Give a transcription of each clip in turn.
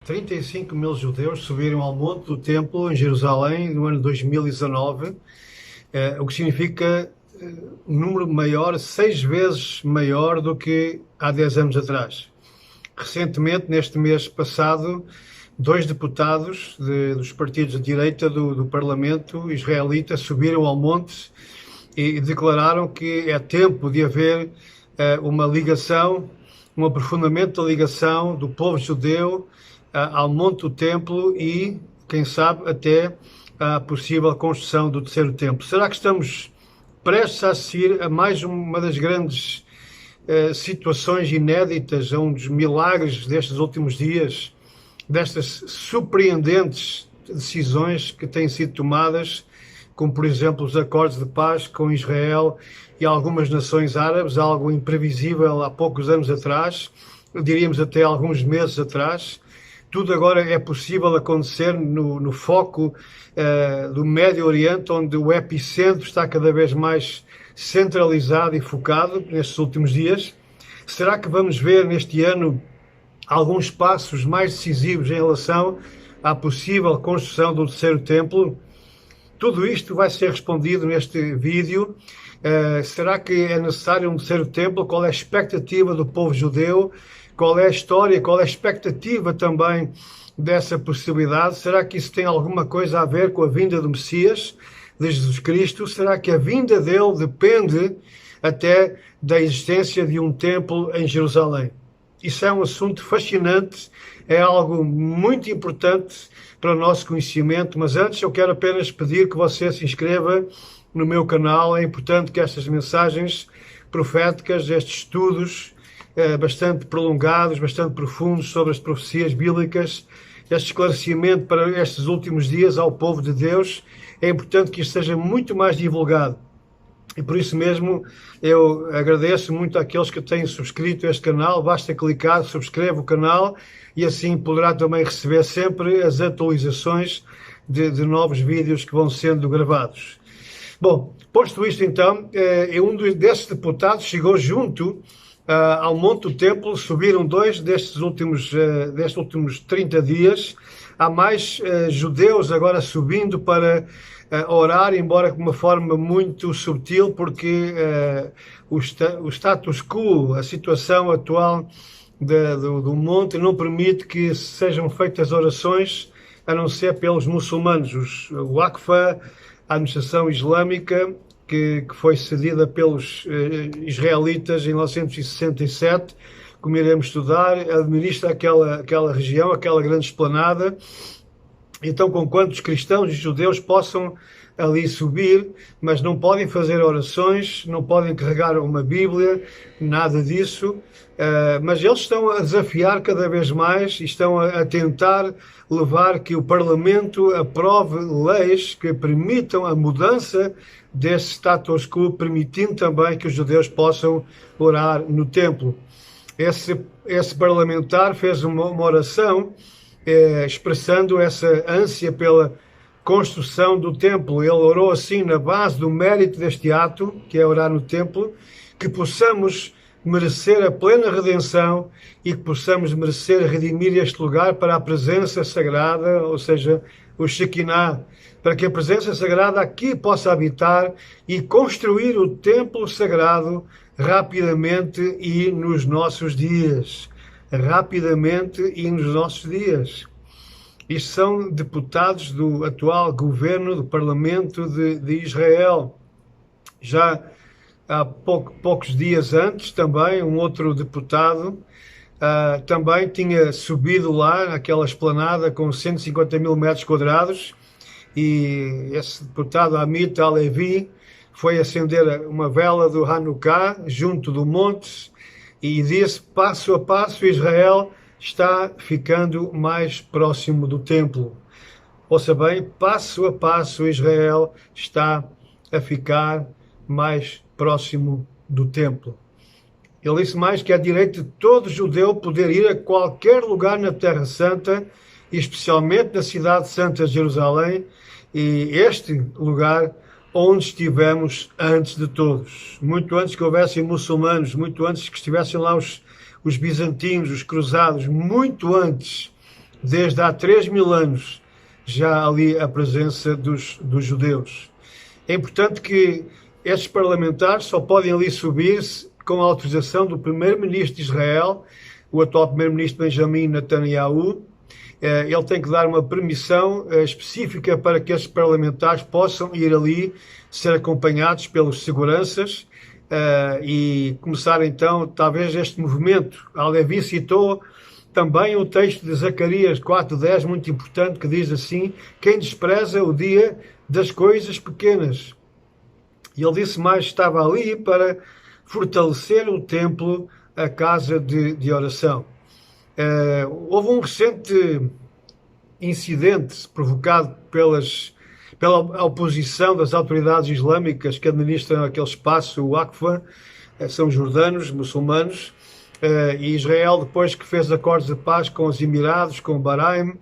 35 mil judeus subiram ao Monte do Templo em Jerusalém no ano 2019, o que significa um número maior, 6 vezes maior do que há 10 anos atrás. Recentemente, neste mês passado, 2 deputados dos partidos de direita do Parlamento israelita subiram ao monte e declararam que é tempo de haver uma ligação, um aprofundamento da ligação do povo judeu ao Monte do Templo e, quem sabe, até a possível construção do terceiro templo. Será que estamos prestes a assistir a mais uma das grandes situações inéditas, a um dos milagres destes últimos dias, destas surpreendentes decisões que têm sido tomadas, como, por exemplo, os acordos de paz com Israel e algumas nações árabes, algo imprevisível há poucos anos atrás, diríamos até alguns meses atrás. Tudo agora é possível acontecer no foco do Médio Oriente, onde o epicentro está cada vez mais centralizado e focado nestes últimos dias. Será que vamos ver neste ano alguns passos mais decisivos em relação à possível construção do terceiro templo? Tudo isto vai ser respondido neste vídeo. Será que é necessário um terceiro templo? Qual é a expectativa do povo judeu? Qual é a história? Qual é a expectativa também dessa possibilidade? Será que isso tem alguma coisa a ver com a vinda do Messias, de Jesus Cristo? Será que a vinda dele depende até da existência de um templo em Jerusalém? Isso é um assunto fascinante, é algo muito importante para o nosso conhecimento, mas antes eu quero apenas pedir que você se inscreva no meu canal. É importante que estas mensagens proféticas, estes estudos bastante prolongados, bastante profundos sobre as profecias bíblicas, este esclarecimento para estes últimos dias ao povo de Deus, é importante que isto seja muito mais divulgado. E por isso mesmo eu agradeço muito àqueles que têm subscrito este canal. Basta clicar, subscreve o canal e assim poderá também receber sempre as atualizações de novos vídeos que vão sendo gravados. Bom, posto isto então, um desses deputados chegou junto ao Monte do Templo. Subiram 2 destes últimos 30 dias. Há mais judeus agora subindo para orar, embora de uma forma muito subtil, porque o status quo, a situação atual do monte, não permite que sejam feitas orações, a não ser pelos muçulmanos. O Aqfa, a administração islâmica, que foi cedida pelos israelitas em 1967, como iremos estudar, administra aquela região, aquela grande esplanada. Então, conquanto os cristãos e judeus possam ali subir, mas não podem fazer orações, não podem carregar uma Bíblia, nada disso, mas eles estão a desafiar cada vez mais e estão a tentar levar que o Parlamento aprove leis que permitam a mudança desse status quo, permitindo também que os judeus possam orar no templo. Esse parlamentar fez uma oração expressando essa ânsia pela construção do templo. Ele orou assim, na base do mérito deste ato, que é orar no templo, que possamos merecer a plena redenção e que possamos merecer redimir este lugar para a presença sagrada, ou seja, o Shekinah, para que a presença sagrada aqui possa habitar e construir o templo sagrado rapidamente e nos nossos dias. Rapidamente e nos nossos dias. Isto são deputados do atual governo do Parlamento de Israel. Já há poucos dias antes, também, um outro deputado também tinha subido lá naquela esplanada com 150 mil metros quadrados, e esse deputado Amit Halevi foi acender uma vela do Hanukkah junto do monte e disse: passo a passo Israel está ficando mais próximo do templo. Ouça bem, passo a passo Israel está a ficar mais próximo do templo. Ele disse mais que é direito de todo judeu poder ir a qualquer lugar na Terra Santa, e especialmente na cidade santa de Jerusalém, e este lugar onde estivemos antes de todos, muito antes que houvessem muçulmanos, muito antes que estivessem lá os bizantinos, os cruzados, muito antes desde há 3.000 anos, já ali a presença dos judeus. É importante que estes parlamentares só podem ali subir-se com a autorização do primeiro-ministro de Israel, o atual primeiro-ministro Benjamin Netanyahu. Ele tem que dar uma permissão específica para que estes parlamentares possam ir ali, ser acompanhados pelos seguranças e começar então, talvez, este movimento. A Levi citou também o texto de Zacarias 4:10, muito importante, que diz assim: quem despreza o dia das coisas pequenas. E ele disse mais, estava ali para fortalecer o templo, a casa de oração. Houve um recente incidente provocado pela oposição das autoridades islâmicas que administram aquele espaço, o Aqfa, são jordanos, muçulmanos, e Israel, depois que fez acordos de paz com os Emirados, com o Bahrein,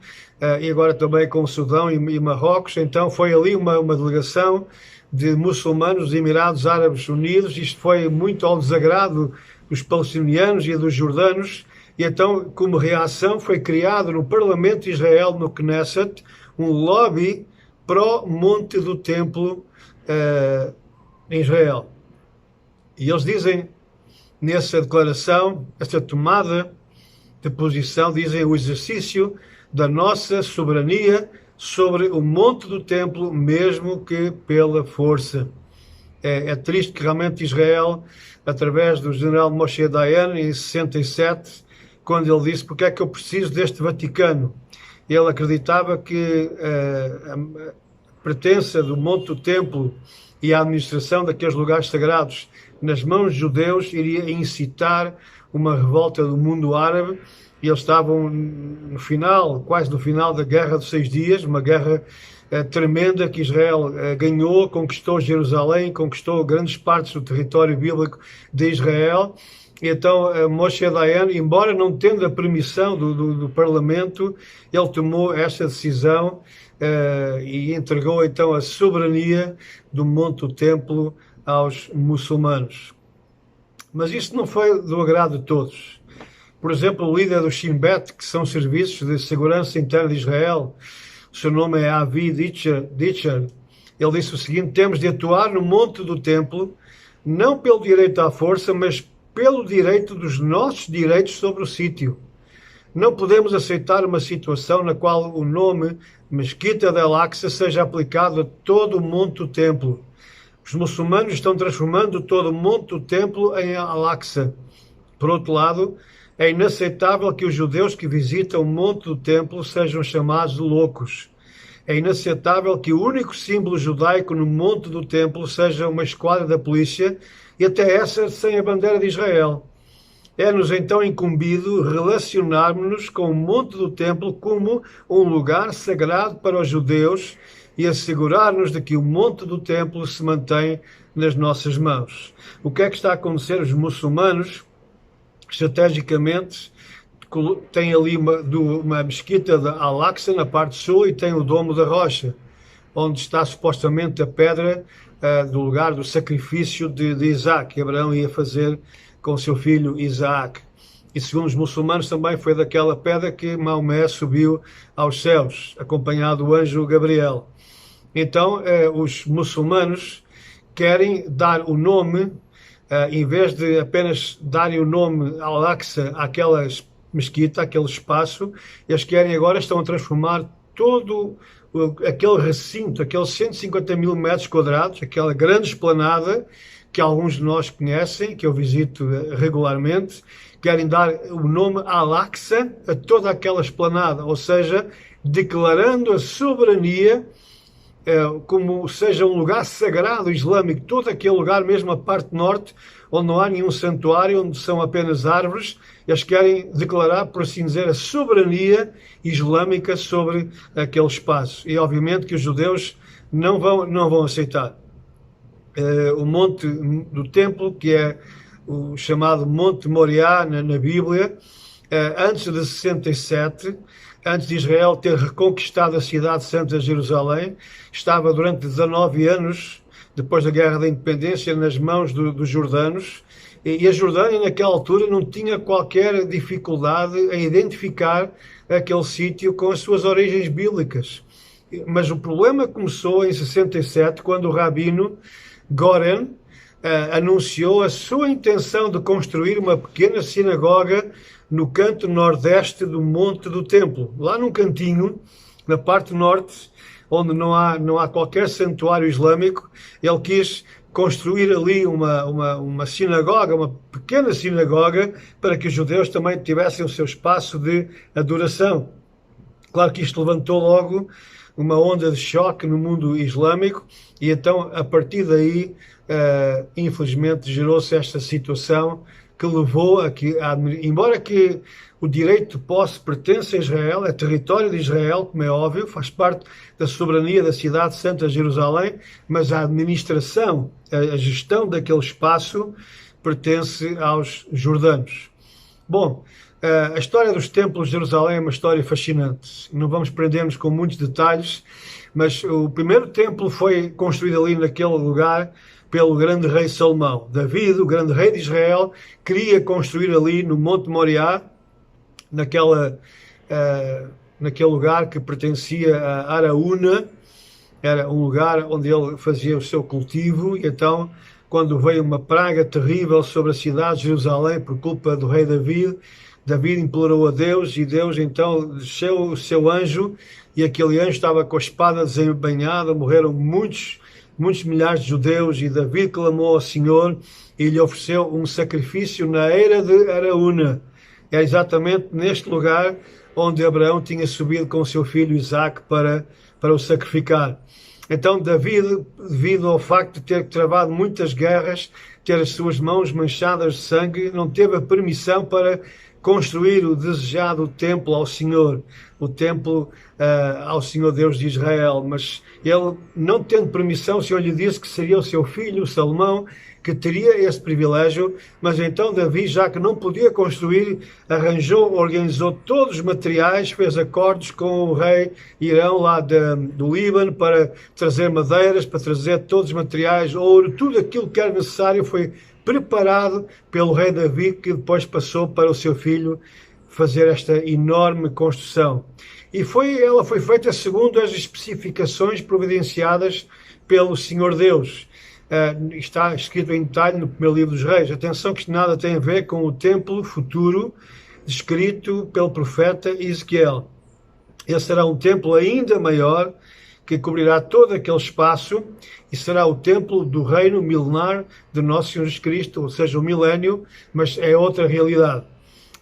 e agora também com o Sudão e Marrocos, então foi ali uma delegação de muçulmanos dos Emirados Árabes Unidos. Isto foi muito ao desagrado dos palestinianos e dos jordanos, e então, como reação, foi criado no Parlamento de Israel, no Knesset, um lobby pró-Monte do Templo em Israel. E eles dizem, nessa declaração, esta tomada de posição, dizem o exercício da nossa soberania sobre o monte do templo, mesmo que pela força. É triste que realmente Israel, através do general Moshe Dayan, em 67, quando ele disse porque é que eu preciso deste Vaticano, ele acreditava que a pertença do monte do templo e a administração daqueles lugares sagrados nas mãos de judeus iria incitar uma revolta do mundo árabe. E eles estavam no final, quase no final da Guerra dos 6 Dias, uma guerra tremenda que Israel ganhou, conquistou Jerusalém, conquistou grandes partes do território bíblico de Israel. E então Moshe Dayan, embora não tendo a permissão do Parlamento, ele tomou esta decisão e entregou então a soberania do monte do templo aos muçulmanos. Mas isto não foi do agrado de todos. Por exemplo, o líder do Shin Bet, que são serviços de segurança interna de Israel, o seu nome é Avi Ditcher, ele disse o seguinte: temos de atuar no monte do templo, não pelo direito à força, mas pelo direito dos nossos direitos sobre o sítio. Não podemos aceitar uma situação na qual o nome Mesquita de Al-Aqsa seja aplicado a todo o monte do templo. Os muçulmanos estão transformando todo o monte do templo em Al-Aqsa. Por outro lado, é inaceitável que os judeus que visitam o monte do templo sejam chamados de loucos. É inaceitável que o único símbolo judaico no monte do templo seja uma esquadra da polícia, e até essa sem a bandeira de Israel. É-nos então incumbido relacionarmos-nos com o monte do templo como um lugar sagrado para os judeus e assegurar-nos de que o monte do templo se mantém nas nossas mãos. O que é que está a acontecer? Os muçulmanos, estrategicamente, têm ali uma mesquita de Al-Aqsa na parte sul e tem o Domo da Rocha, onde está supostamente a pedra do lugar do sacrifício de Isaac, que Abraão ia fazer com o seu filho Isaac. E segundo os muçulmanos também foi daquela pedra que Maomé subiu aos céus, acompanhado do anjo Gabriel. Então, os muçulmanos querem dar o nome, em vez de apenas darem o nome Al-Aqsa àquela mesquita, àquele espaço, eles querem agora, estão a transformar todo aquele recinto, aqueles 150 mil metros quadrados, aquela grande esplanada que alguns de nós conhecem, que eu visito regularmente, querem dar o nome Al-Aqsa a toda aquela esplanada, ou seja, declarando a soberania como seja um lugar sagrado islâmico, todo aquele lugar, mesmo a parte norte, onde não há nenhum santuário, onde são apenas árvores, eles querem declarar, por assim dizer, a soberania islâmica sobre aquele espaço. E obviamente que os judeus não vão aceitar. O monte do templo, que é o chamado Monte Moriá na Bíblia, antes de 67, antes de Israel ter reconquistado a cidade santa de Jerusalém, estava durante 19 anos, depois da Guerra da Independência, nas mãos dos jordanos, e a Jordânia naquela altura não tinha qualquer dificuldade em identificar aquele sítio com as suas origens bíblicas. Mas o problema começou em 67, quando o rabino Goren anunciou a sua intenção de construir uma pequena sinagoga no canto nordeste do Monte do Templo, lá num cantinho, na parte norte, onde não há qualquer santuário islâmico. Ele quis construir ali uma sinagoga, uma pequena sinagoga, para que os judeus também tivessem o seu espaço de adoração. Claro que isto levantou logo uma onda de choque no mundo islâmico, e então, a partir daí, infelizmente, gerou-se esta situação que levou a que, embora que o direito de posse pertence a Israel, é território de Israel, como é óbvio, faz parte da soberania da cidade santa de Jerusalém, mas a administração, a gestão daquele espaço pertence aos jordanos. Bom, a história dos templos de Jerusalém é uma história fascinante. Não vamos prender-nos com muitos detalhes, mas o primeiro templo foi construído ali naquele lugar pelo grande rei Salomão. David, o grande rei de Israel, queria construir ali no Monte Moriá, naquele lugar que pertencia a Araúna. Era um lugar onde ele fazia o seu cultivo, e então, quando veio uma praga terrível sobre a cidade de Jerusalém por culpa do rei David, David implorou a Deus, e Deus então desceu o seu anjo, e aquele anjo estava com a espada desembainhada. Morreram muitos milhares de judeus, e David clamou ao Senhor e lhe ofereceu um sacrifício na eira de Araúna. É exatamente neste lugar onde Abraão tinha subido com o seu filho Isaque para o sacrificar. Então David, devido ao facto de ter travado muitas guerras, ter as suas mãos manchadas de sangue, não teve a permissão para construir o desejado templo ao Senhor, o templo ao Senhor Deus de Israel. Mas ele, não tendo permissão, o Senhor lhe disse que seria o seu filho, Salomão, que teria esse privilégio. Mas então Davi, já que não podia construir, organizou todos os materiais, fez acordos com o rei Irão lá do Líbano para trazer madeiras, para trazer todos os materiais, ouro, tudo aquilo que era necessário foi preparado pelo rei Davi, que depois passou para o seu filho fazer esta enorme construção. E ela foi feita segundo as especificações providenciadas pelo Senhor Deus. Está escrito em detalhe no primeiro livro dos Reis. Atenção que isto nada tem a ver com o templo futuro descrito pelo profeta Ezequiel. Esse será um templo ainda maior, que cobrirá todo aquele espaço, e será o templo do reino milenar de Nosso Senhor Jesus Cristo, ou seja, o milénio, mas é outra realidade.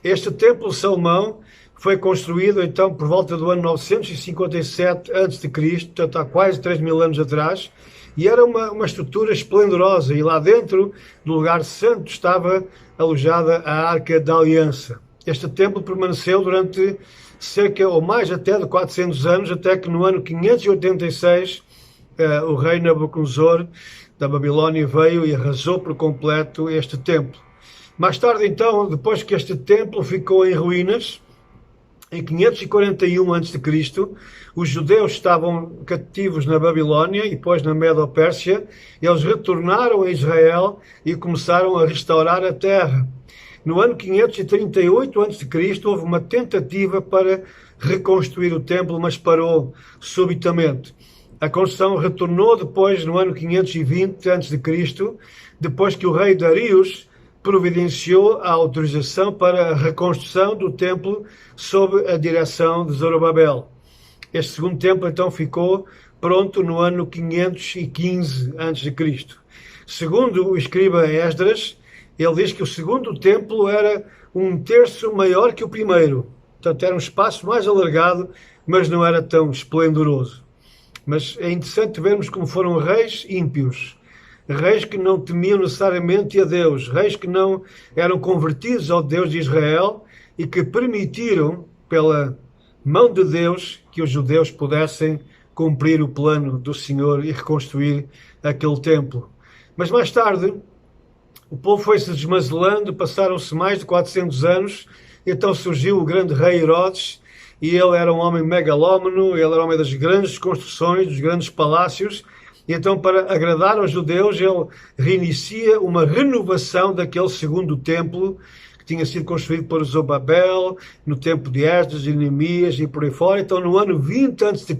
Este templo de Salomão foi construído então por volta do ano 957 a.C., portanto há quase 3.000 anos atrás, e era uma estrutura esplendorosa, e lá dentro do lugar santo estava alojada a Arca da Aliança. Este templo permaneceu durante cerca ou mais até de 400 anos, até que no ano 586 o rei Nabucodonosor da Babilónia veio e arrasou por completo este templo. Mais tarde então, depois que este templo ficou em ruínas, em 541 a.C., os judeus estavam cativos na Babilónia e depois na Medo-Pérsia. Eles retornaram a Israel e começaram a restaurar a terra. No ano 538 a.C., houve uma tentativa para reconstruir o templo, mas parou subitamente. A construção retornou depois, no ano 520 a.C., depois que o rei Darius providenciou a autorização para a reconstrução do templo sob a direção de Zorobabel. Este segundo templo, então, ficou pronto no ano 515 a.C. Segundo o escriba Esdras, ele diz que o segundo templo era 1/3 maior que o primeiro. Portanto, era um espaço mais alargado, mas não era tão esplendoroso. Mas é interessante vermos como foram reis ímpios, reis que não temiam necessariamente a Deus, reis que não eram convertidos ao Deus de Israel e que permitiram, pela mão de Deus, que os judeus pudessem cumprir o plano do Senhor e reconstruir aquele templo. Mas mais tarde, o povo foi-se desmazelando, passaram-se mais de 400 anos, então surgiu o grande rei Herodes, e ele era um homem megalómano, ele era um homem das grandes construções, dos grandes palácios, e então, para agradar aos judeus, ele reinicia uma renovação daquele segundo templo, que tinha sido construído por Zorobabel, no tempo de Esdras, de Neemias e por aí fora. Então, no ano 20 a.C.,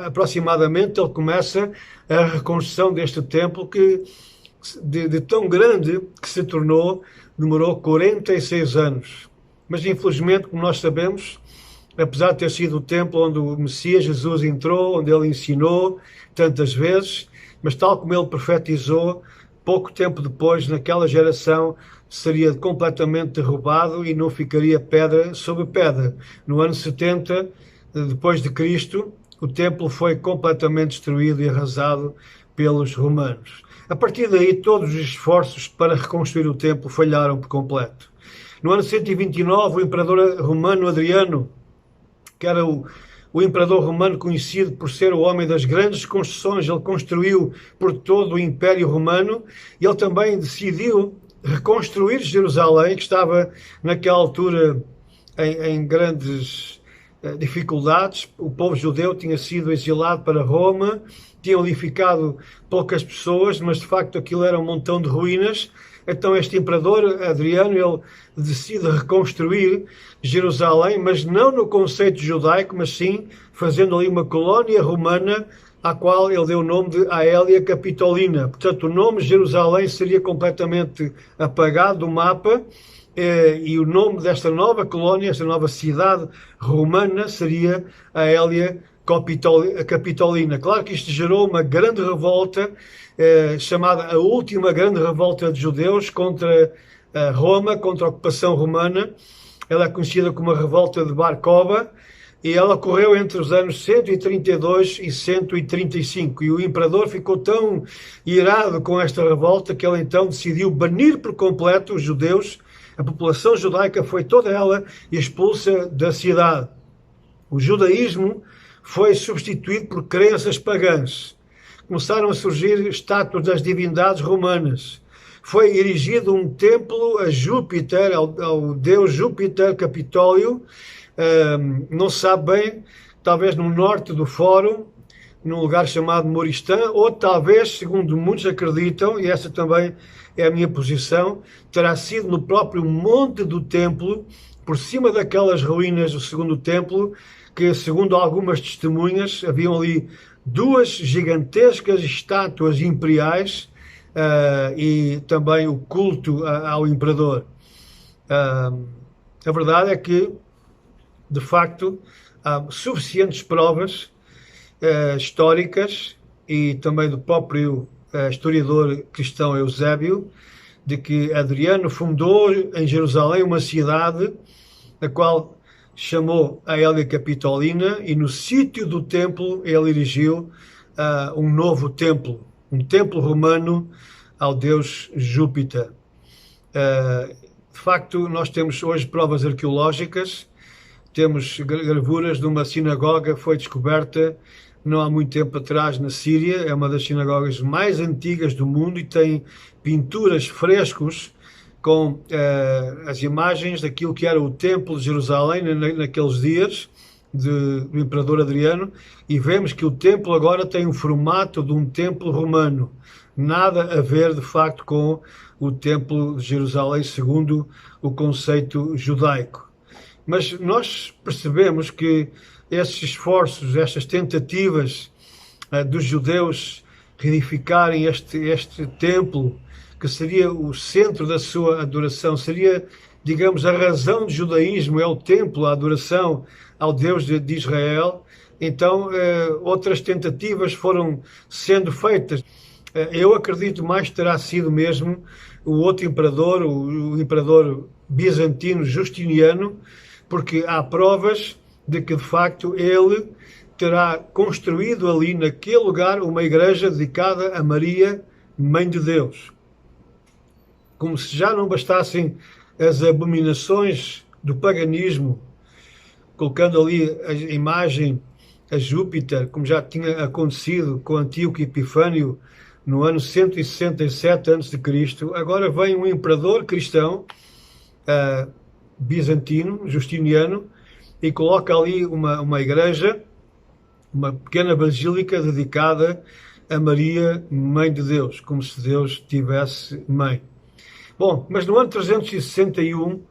aproximadamente, ele começa a reconstrução deste templo que, de tão grande que se tornou, demorou 46 anos. Mas, infelizmente, como nós sabemos, apesar de ter sido o templo onde o Messias Jesus entrou, onde ele ensinou tantas vezes, mas tal como ele profetizou, pouco tempo depois, naquela geração, seria completamente derrubado e não ficaria pedra sobre pedra. No ano 70, depois de Cristo, o templo foi completamente destruído e arrasado pelos romanos. A partir daí, todos os esforços para reconstruir o templo falharam por completo. No ano 129, o imperador romano Adriano, que era o imperador romano conhecido por ser o homem das grandes construções, ele construiu por todo o Império Romano, e ele também decidiu reconstruir Jerusalém, que estava naquela altura em grandes dificuldades. O povo judeu tinha sido exilado para Roma, tinham ali ficado poucas pessoas, mas de facto aquilo era um montão de ruínas. Então este imperador Adriano, ele decide reconstruir Jerusalém, mas não no conceito judaico, mas sim fazendo ali uma colónia romana, à qual ele deu o nome de Aelia Capitolina. Portanto, o nome Jerusalém seria completamente apagado do mapa, e o nome desta nova colónia, esta nova cidade romana, seria Aelia Capitolina. Claro que isto gerou uma grande revolta, chamada a última grande revolta de judeus contra Roma, contra a ocupação romana. Ela é conhecida como a revolta de Bar Kokhba, e ela ocorreu entre os anos 132 e 135. E o imperador ficou tão irado com esta revolta que ele então decidiu banir por completo os judeus. A população judaica foi toda ela expulsa da cidade. O judaísmo foi substituído por crenças pagãs. Começaram a surgir estátuas das divindades romanas. Foi erigido um templo a Júpiter, ao deus Júpiter Capitólio, não se sabe bem, talvez no norte do Fórum, num lugar chamado Moristã, ou talvez, segundo muitos acreditam, e essa também é a minha posição, terá sido no próprio monte do templo, por cima daquelas ruínas do segundo templo, que, segundo algumas testemunhas, haviam ali duas gigantescas estátuas imperiais, e também o culto ao imperador. A verdade é que, de facto, há suficientes provas históricas e também do próprio historiador cristão Eusébio, de que Adriano fundou em Jerusalém uma cidade, a qual chamou Aelia Capitolina, e no sítio do templo ele erigiu um novo templo, um templo romano ao deus Júpiter. De facto, nós temos hoje provas arqueológicas, temos gravuras de uma sinagoga que foi descoberta não há muito tempo atrás na Síria, é uma das sinagogas mais antigas do mundo e tem pinturas, frescos, com as imagens daquilo que era o Templo de Jerusalém naqueles dias do imperador Adriano, e vemos que o templo agora tem o formato de um templo romano. Nada a ver, de facto, com o Templo de Jerusalém segundo o conceito judaico. Mas nós percebemos que esses esforços, estas tentativas dos judeus reedificarem este templo, que seria o centro da sua adoração, seria, digamos, a razão do judaísmo, é o templo, a adoração ao Deus de Israel. Então, outras tentativas foram sendo feitas. Eu acredito mais que terá sido mesmo o outro imperador, o imperador bizantino Justiniano, porque há provas de que, de facto, ele terá construído ali, naquele lugar, uma igreja dedicada a Maria, Mãe de Deus. Como se já não bastassem as abominações do paganismo, colocando ali a imagem a Júpiter, como já tinha acontecido com Antíoco Epifânio no ano 167 a.C., agora vem um imperador cristão, bizantino, Justiniano, e coloca ali uma igreja, uma pequena basílica dedicada a Maria, Mãe de Deus, como se Deus tivesse mãe. Bom, mas no ano 361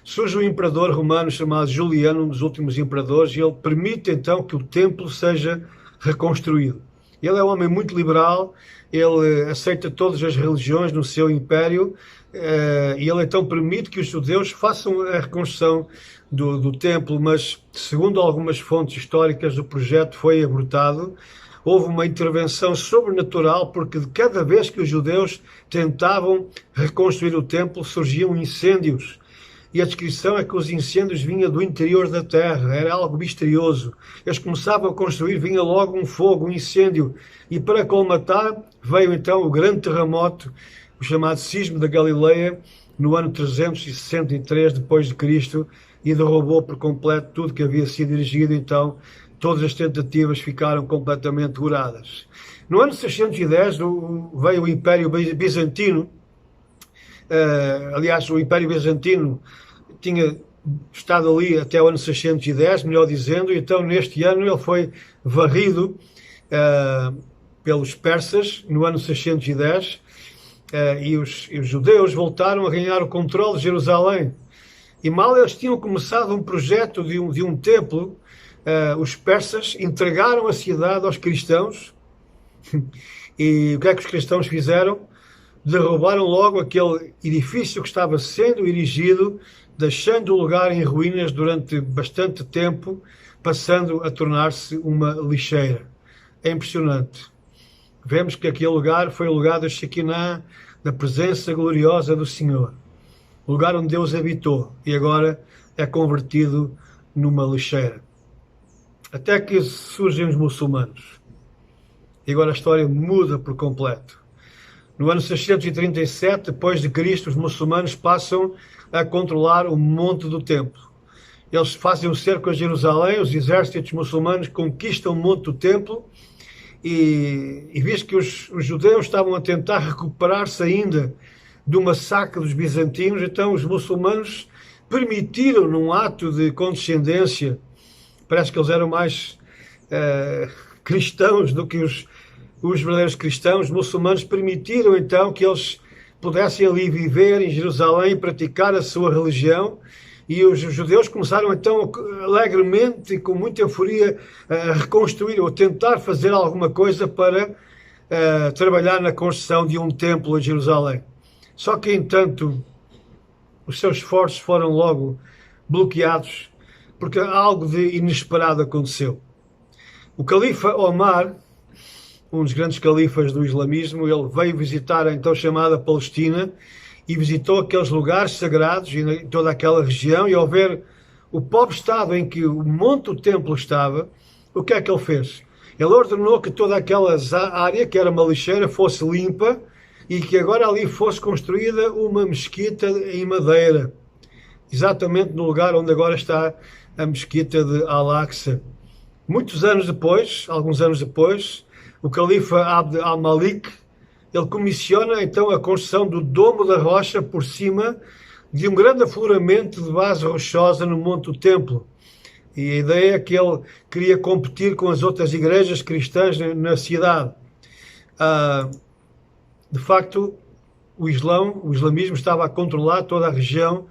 surge um imperador romano chamado Juliano, um dos últimos imperadores, e ele permite então que o templo seja reconstruído. Ele é um homem muito liberal, ele aceita todas as religiões no seu império, e ele então permite que os judeus façam a reconstrução do templo, mas segundo algumas fontes históricas o projeto foi abortado. Houve uma intervenção sobrenatural, porque de cada vez que os judeus tentavam reconstruir o templo surgiam incêndios. E a descrição é que os incêndios vinham do interior da terra, era algo misterioso. Eles começavam a construir, vinha logo um fogo, um incêndio. E para colmatar, veio então o grande terremoto, o chamado Cisma da Galileia, no ano 363 depois de Cristo, e derrubou por completo tudo que havia sido erigido. Então, todas as tentativas ficaram completamente douradas. No ano 610 veio o Império Bizantino. Aliás, o Império Bizantino tinha estado ali até o ano 610, melhor dizendo, e então neste ano ele foi varrido pelos persas no ano 610, e os judeus voltaram a ganhar o controle de Jerusalém. E mal eles tinham começado um projeto de um templo, os persas entregaram a cidade aos cristãos. E o que é que os cristãos fizeram? Derrubaram logo aquele edifício que estava sendo erigido, deixando o lugar em ruínas durante bastante tempo, passando a tornar-se uma lixeira. É impressionante. Vemos que aquele lugar foi o lugar da Shekinah, da presença gloriosa do Senhor. O lugar onde Deus habitou, e agora é convertido numa lixeira. Até que surgem os muçulmanos. E agora a história muda por completo. No ano 637 depois de Cristo, os muçulmanos passam a controlar o monte do templo. Eles fazem o cerco a Jerusalém, os exércitos muçulmanos conquistam o monte do templo, e visto que os judeus estavam a tentar recuperar-se ainda do massacre dos bizantinos, então os muçulmanos permitiram, num ato de condescendência, parece que eles eram mais cristãos do que os verdadeiros cristãos, os muçulmanos permitiram então que eles pudessem ali viver em Jerusalém e praticar a sua religião, e os judeus começaram então alegremente e com muita euforia a reconstruir ou tentar fazer alguma coisa para trabalhar na construção de um templo em Jerusalém. Só que, entanto, os seus esforços foram logo bloqueados, porque algo de inesperado aconteceu. O califa Omar, um dos grandes califas do islamismo, ele veio visitar a então chamada Palestina e visitou aqueles lugares sagrados e toda aquela região, e ao ver o pobre estado em que o monte do templo estava, o que é que ele fez? Ele ordenou que toda aquela área, que era uma lixeira, fosse limpa e que agora ali fosse construída uma mesquita em madeira, exatamente no lugar onde agora está a mesquita de Al-Aqsa. Muitos anos depois, alguns anos depois, o califa Abd al-Malik, ele comissiona então a construção do Domo da Rocha por cima de um grande afloramento de base rochosa no Monte do Templo. E a ideia é que ele queria competir com as outras igrejas cristãs na cidade. De facto, o islamismo estava a controlar toda a região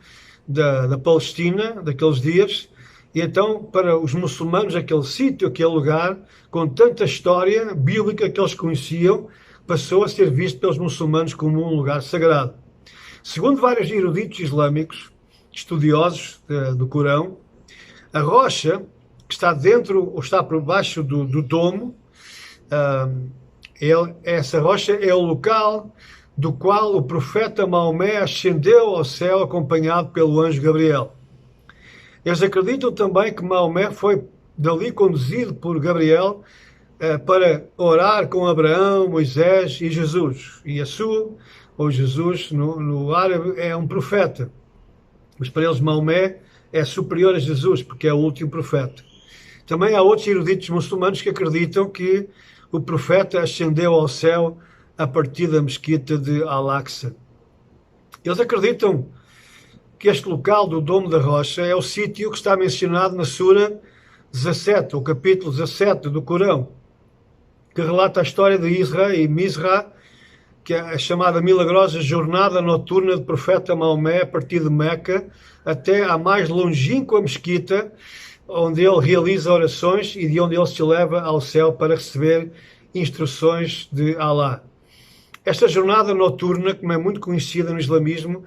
da Palestina daqueles dias, e então para os muçulmanos aquele sítio, aquele lugar, com tanta história bíblica que eles conheciam, passou a ser visto pelos muçulmanos como um lugar sagrado. Segundo vários eruditos islâmicos, estudiosos do Corão, a rocha que está dentro ou está por baixo do domo, essa rocha é o local do qual o profeta Maomé ascendeu ao céu acompanhado pelo anjo Gabriel. Eles acreditam também que Maomé foi dali conduzido por Gabriel para orar com Abraão, Moisés e Jesus. E Yeshua, ou Jesus, no árabe, é um profeta. Mas para eles Maomé é superior a Jesus, porque é o último profeta. Também há outros eruditos muçulmanos que acreditam que o profeta ascendeu ao céu a partir da mesquita de Al-Aqsa. Eles acreditam que este local do Domo da Rocha é o sítio que está mencionado na Sura 17, o capítulo 17 do Corão, que relata a história de Isra e Misra, que é a chamada milagrosa jornada noturna do profeta Maomé, a partir de Meca até à mais longínqua mesquita, onde ele realiza orações e de onde ele se leva ao céu para receber instruções de Alá. Esta jornada noturna, como é muito conhecida no islamismo,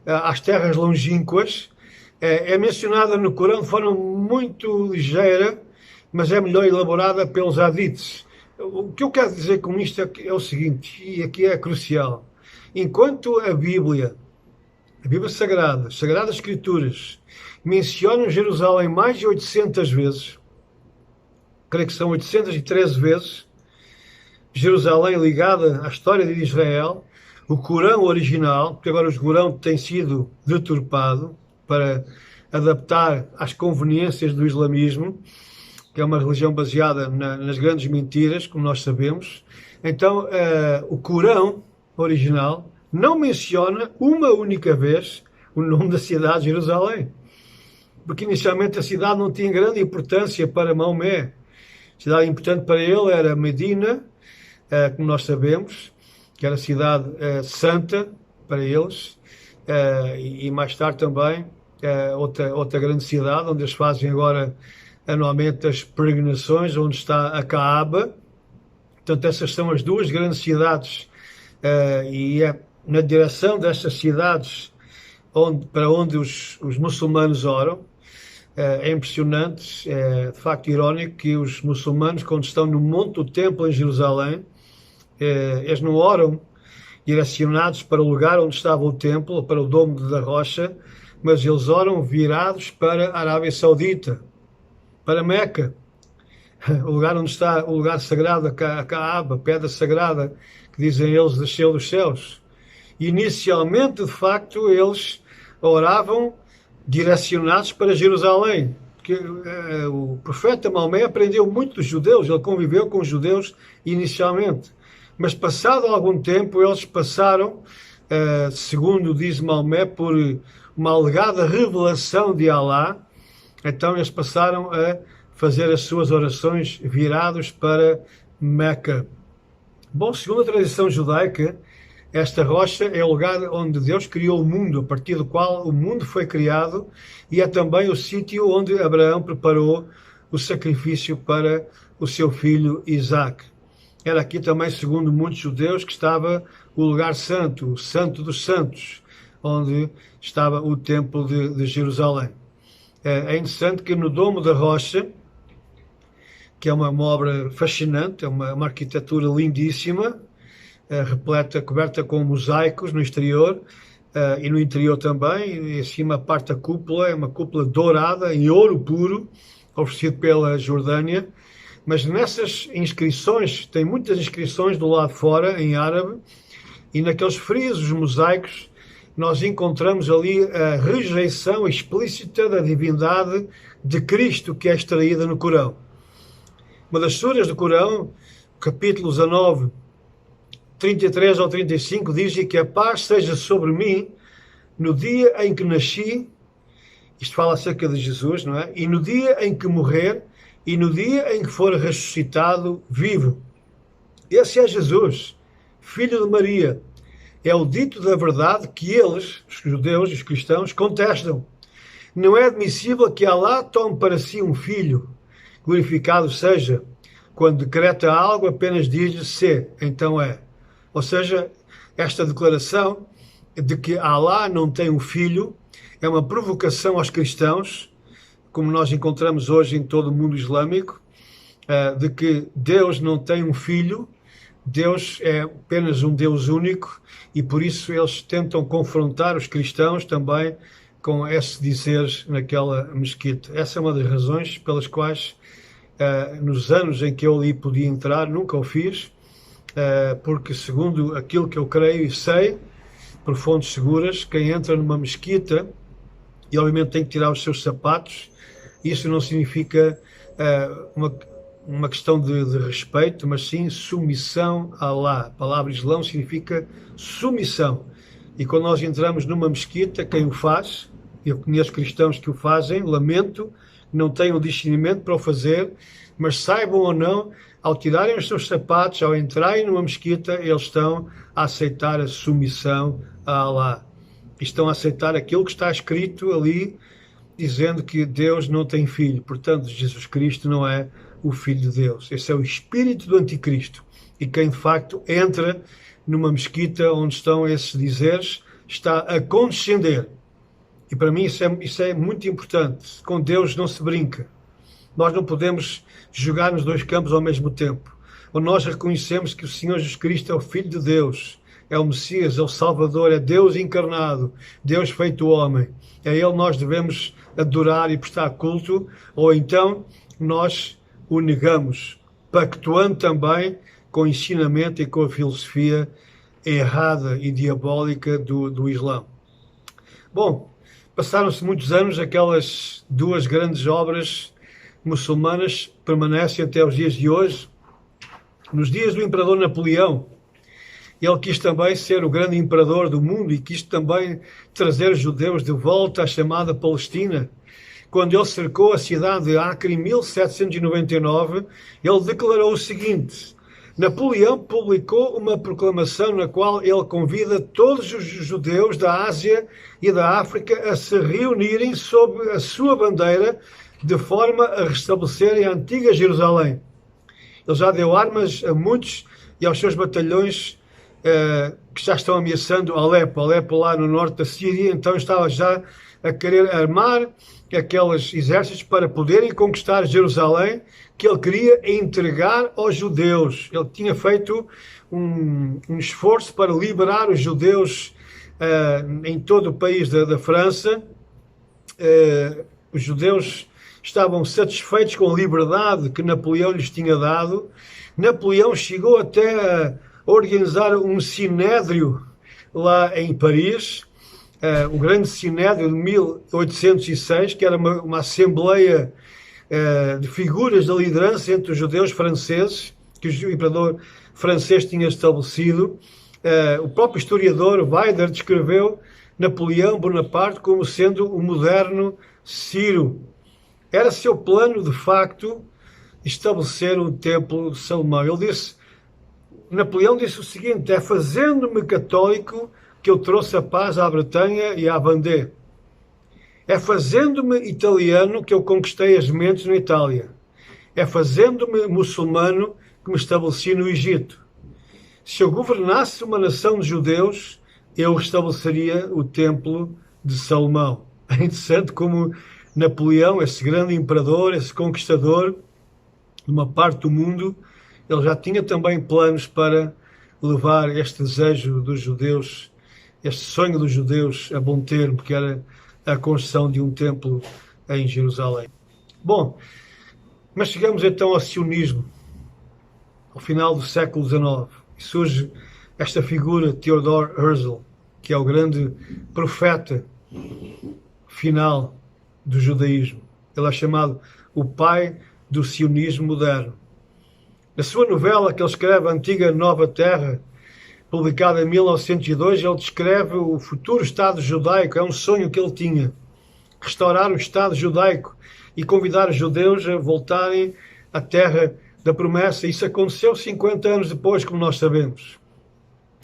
às terras longínquas, é mencionada no Corão de forma muito ligeira, mas é melhor elaborada pelos hadiths. O que eu quero dizer com isto é o seguinte, e aqui é crucial. Enquanto a Bíblia Sagrada, as Sagradas Escrituras, mencionam Jerusalém mais de 800 vezes, creio que são 813 vezes, Jerusalém ligada à história de Israel, o Corão original, porque agora o Corão tem sido deturpado para adaptar às conveniências do islamismo, que é uma religião baseada nas grandes mentiras, como nós sabemos. Então, o Corão original não menciona uma única vez o nome da cidade de Jerusalém, porque inicialmente a cidade não tinha grande importância para Maomé. A cidade importante para ele era Medina, como nós sabemos, que era a cidade santa para eles, e mais tarde também outra grande cidade, onde eles fazem agora anualmente as peregrinações, onde está a Kaaba. Portanto, essas são as duas grandes cidades, e é na direção destas cidades para onde os muçulmanos oram. É impressionante, é de facto irónico que os muçulmanos, quando estão no Monte do Templo em Jerusalém, eles não oram direcionados para o lugar onde estava o templo, para o Domo da Rocha, mas eles oram virados para a Arábia Saudita, para Meca, o lugar onde está o lugar sagrado, a Kaaba, a pedra sagrada, que dizem eles desceu dos céus. E inicialmente, de facto, eles oravam direcionados para Jerusalém. Porque o profeta Maomé aprendeu muito dos judeus, ele conviveu com os judeus inicialmente. Mas passado algum tempo, eles passaram, segundo diz Maomé, por uma alegada revelação de Alá. Então eles passaram a fazer as suas orações virados para Meca. Bom, segundo a tradição judaica, esta rocha é o lugar onde Deus criou o mundo, a partir do qual o mundo foi criado, e é também o sítio onde Abraão preparou o sacrifício para o seu filho Isaac. Era aqui também, segundo muitos judeus, que estava o lugar santo, o Santo dos Santos, onde estava o Templo de Jerusalém. É interessante que no Domo da Rocha, que é uma obra fascinante, é uma arquitetura lindíssima, repleta, coberta com mosaicos no exterior, e no interior também, e em cima a parte da cúpula, é uma cúpula dourada, em ouro puro, oferecido pela Jordânia. Mas nessas inscrições, tem muitas inscrições do lado de fora, em árabe, e naqueles frisos mosaicos, nós encontramos ali a rejeição explícita da divindade de Cristo, que é extraída no Corão. Uma das suras do Corão, capítulo 19, 33 ao 35, diz que a paz seja sobre mim no dia em que nasci, isto fala acerca de Jesus, não é? E no dia em que morrer, e no dia em que for ressuscitado vivo. Esse é Jesus, filho de Maria. É o dito da verdade que eles, os judeus e os cristãos, contestam. Não é admissível que Alá tome para si um filho, glorificado seja. Quando decreta algo, apenas diz-lhe se, então é. Ou seja, esta declaração de que Alá não tem um filho é uma provocação aos cristãos, como nós encontramos hoje em todo o mundo islâmico, de que Deus não tem um filho, Deus é apenas um Deus único, e por isso eles tentam confrontar os cristãos também com esse dizeres naquela mesquita. Essa é uma das razões pelas quais, nos anos em que eu ali podia entrar, nunca o fiz, porque segundo aquilo que eu creio e sei, por fontes seguras, quem entra numa mesquita, e obviamente tem que tirar os seus sapatos. Isso não significa uma questão de respeito, mas sim submissão a Alá. A palavra Islão significa submissão. E quando nós entramos numa mesquita, quem o faz, eu conheço cristãos que o fazem, lamento não tenham discernimento para o fazer, mas saibam ou não, ao tirarem os seus sapatos, ao entrarem numa mesquita, eles estão a aceitar a submissão a Allah. E estão a aceitar aquilo que está escrito ali, dizendo que Deus não tem filho. Portanto, Jesus Cristo não é o Filho de Deus. Esse é o espírito do anticristo. E quem de facto entra numa mesquita onde estão esses dizeres, está a condescender. E para mim isso é muito importante. Com Deus não se brinca. Nós não podemos jogar nos dois campos ao mesmo tempo. Ou nós reconhecemos que o Senhor Jesus Cristo é o Filho de Deus, é o Messias, é o Salvador, é Deus encarnado, Deus feito homem. A Ele nós devemos adorar e prestar culto, ou então nós o negamos, pactuando também com o ensinamento e com a filosofia errada e diabólica do Islã. Bom, passaram-se muitos anos, aquelas duas grandes obras muçulmanas permanecem até os dias de hoje. Nos dias do imperador Napoleão, ele quis também ser o grande imperador do mundo e quis também trazer os judeus de volta à chamada Palestina. Quando ele cercou a cidade de Acre em 1799, ele declarou o seguinte: Napoleão publicou uma proclamação na qual ele convida todos os judeus da Ásia e da África a se reunirem sob a sua bandeira de forma a restabelecerem a antiga Jerusalém. Ele já deu armas a muitos e aos seus batalhões que já estão ameaçando Alepo lá no norte da Síria, então estava já a querer armar aqueles exércitos para poderem conquistar Jerusalém, que ele queria entregar aos judeus. Ele tinha feito um esforço para liberar os judeus em todo o país da França. Os judeus estavam satisfeitos com a liberdade que Napoleão lhes tinha dado. Napoleão chegou até a organizar um sinédrio lá em Paris, o grande sinédrio de 1806, que era uma assembleia de figuras da liderança entre os judeus franceses, que o imperador francês tinha estabelecido. O próprio historiador Weider descreveu Napoleão Bonaparte como sendo o moderno Ciro. Era seu plano, de facto, estabelecer um templo de Salomão. Napoleão disse o seguinte: é fazendo-me católico que eu trouxe a paz à Bretanha e à Vendée. É fazendo-me italiano que eu conquistei as mentes na Itália. É fazendo-me muçulmano que me estabeleci no Egito. Se eu governasse uma nação de judeus, eu restabeleceria o templo de Salomão. É interessante como Napoleão, esse grande imperador, esse conquistador de uma parte do mundo, ele já tinha também planos para levar este desejo dos judeus, este sonho dos judeus a bom termo, que era a construção de um templo em Jerusalém. Bom, mas chegamos então ao sionismo, ao final do século XIX, e surge esta figura, Theodor Herzl, que é o grande profeta final do judaísmo. Ele é chamado o pai do sionismo moderno. Na sua novela que ele escreve, A Antiga Nova Terra, publicada em 1902, ele descreve o futuro Estado judaico. É um sonho que ele tinha: restaurar o Estado judaico e convidar os judeus a voltarem à terra da promessa. Isso aconteceu 50 anos depois, como nós sabemos.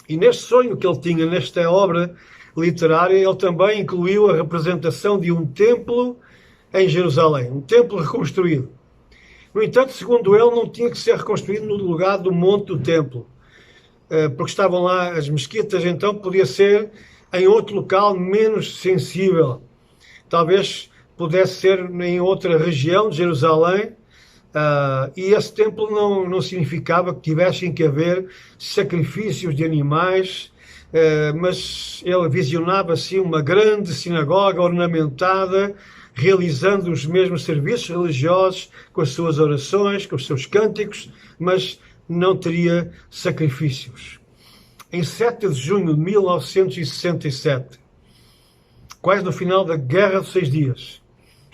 E neste sonho que ele tinha, nesta obra literária, ele também incluiu a representação de um templo em Jerusalém, um templo reconstruído. No entanto, segundo ele, não tinha que ser reconstruído no lugar do monte do templo, porque estavam lá as mesquitas, então podia ser em outro local menos sensível. Talvez pudesse ser em outra região de Jerusalém, e esse templo não significava que tivessem que haver sacrifícios de animais, mas ele visionava assim uma grande sinagoga ornamentada, realizando os mesmos serviços religiosos, com as suas orações, com os seus cânticos, mas não teria sacrifícios. Em 7 de junho de 1967, quase no final da Guerra dos 6 Dias,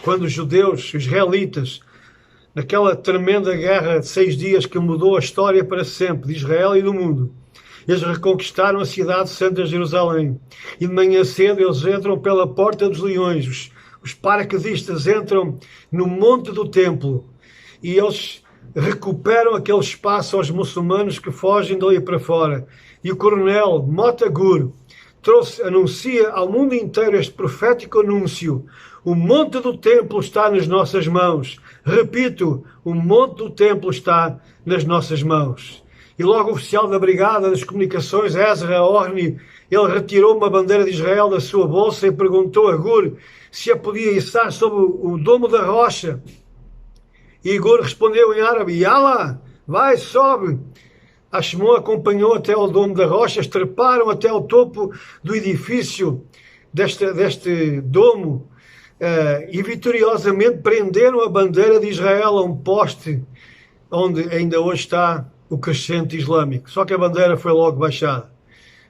quando os judeus, os israelitas, naquela tremenda guerra de 6 dias que mudou a história para sempre de Israel e do mundo, eles reconquistaram a cidade santa de Jerusalém. E de manhã cedo eles entram pela Porta dos Leões. os paraquedistas entram no monte do templo e eles recuperam aquele espaço aos muçulmanos que fogem dali para fora. E o coronel Motagur anuncia ao mundo inteiro este profético anúncio: o monte do templo está nas nossas mãos. Repito, o monte do templo está nas nossas mãos. E logo o oficial da Brigada das Comunicações, Ezra Orni, ele retirou uma bandeira de Israel da sua bolsa e perguntou a Gur se a podia içar sobre o domo da rocha. E Gur respondeu em árabe: Yala, vai, sobe. Ashmon acompanhou até ao domo da rocha, treparam até ao topo do edifício deste domo e vitoriosamente prenderam a bandeira de Israel a um poste onde ainda hoje está o crescente islâmico. Só que a bandeira foi logo baixada.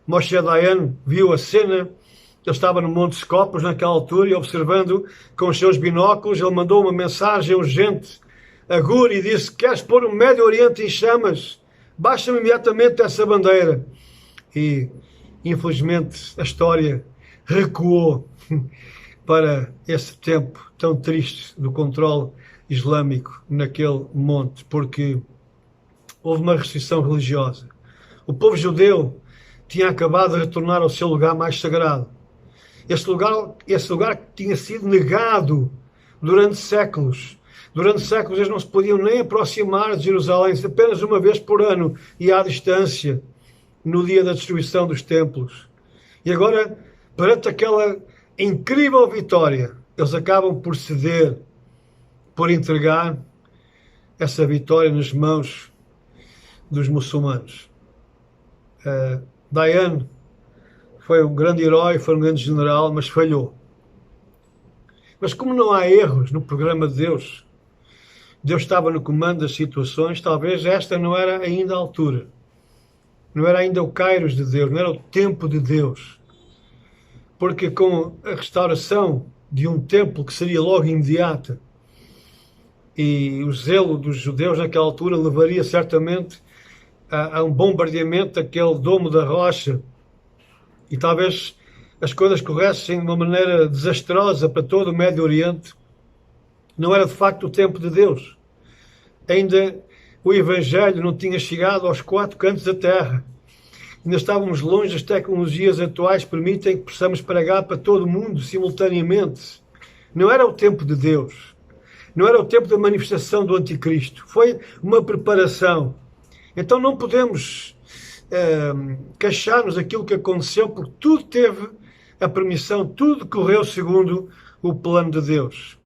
Moshe Dayan viu a cena. Ele estava no Monte Scopus naquela altura e, observando com os seus binóculos, ele mandou uma mensagem urgente a Gur e disse: queres pôr o Médio Oriente em chamas? Baixa-me imediatamente essa bandeira. E, infelizmente, a história recuou para esse tempo tão triste do controle islâmico naquele monte, porque houve uma restrição religiosa. O povo judeu tinha acabado de retornar ao seu lugar mais sagrado. Esse lugar tinha sido negado durante séculos. Durante séculos eles não se podiam nem aproximar de Jerusalém, apenas uma vez por ano e à distância, no dia da destruição dos templos. E agora, perante aquela incrível vitória, eles acabam por ceder, por entregar essa vitória nas mãos dos muçulmanos. Dayan foi um grande herói, foi um grande general, mas falhou. Mas como não há erros no programa de Deus, Deus estava no comando das situações, talvez esta não era ainda a altura. Não era ainda o Kairos de Deus, não era o tempo de Deus. Porque com a restauração de um templo que seria logo imediata, e o zelo dos judeus naquela altura levaria certamente a um bombardeamento daquele domo da rocha, e talvez as coisas corressem de uma maneira desastrosa para todo o Médio Oriente, não era de facto o tempo de Deus. Ainda o Evangelho não tinha chegado aos quatro cantos da terra. Ainda estávamos longe das tecnologias atuais que permitem que possamos pregar para todo o mundo simultaneamente. Não era o tempo de Deus. Não era o tempo da manifestação do Anticristo. Foi uma preparação. Então não podemos queixar-nos daquilo que aconteceu, porque tudo teve a permissão, tudo correu segundo o plano de Deus.